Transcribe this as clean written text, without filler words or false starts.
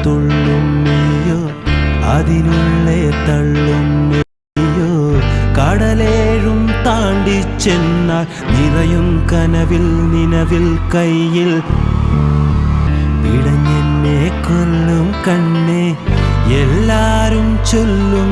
തുള്ളും നീയോ അതിനുള്ളേ തള്ളും നീയോ കടലേഴും താണ്ടിച്ചെന്നാൽ നിറയും കനവിൽ നിലവിൽ കയ്യിൽ പിടഞ്ഞെന്നെ കൊല്ലും കണ്ണേ എല്ലാരും ചൊല്ലും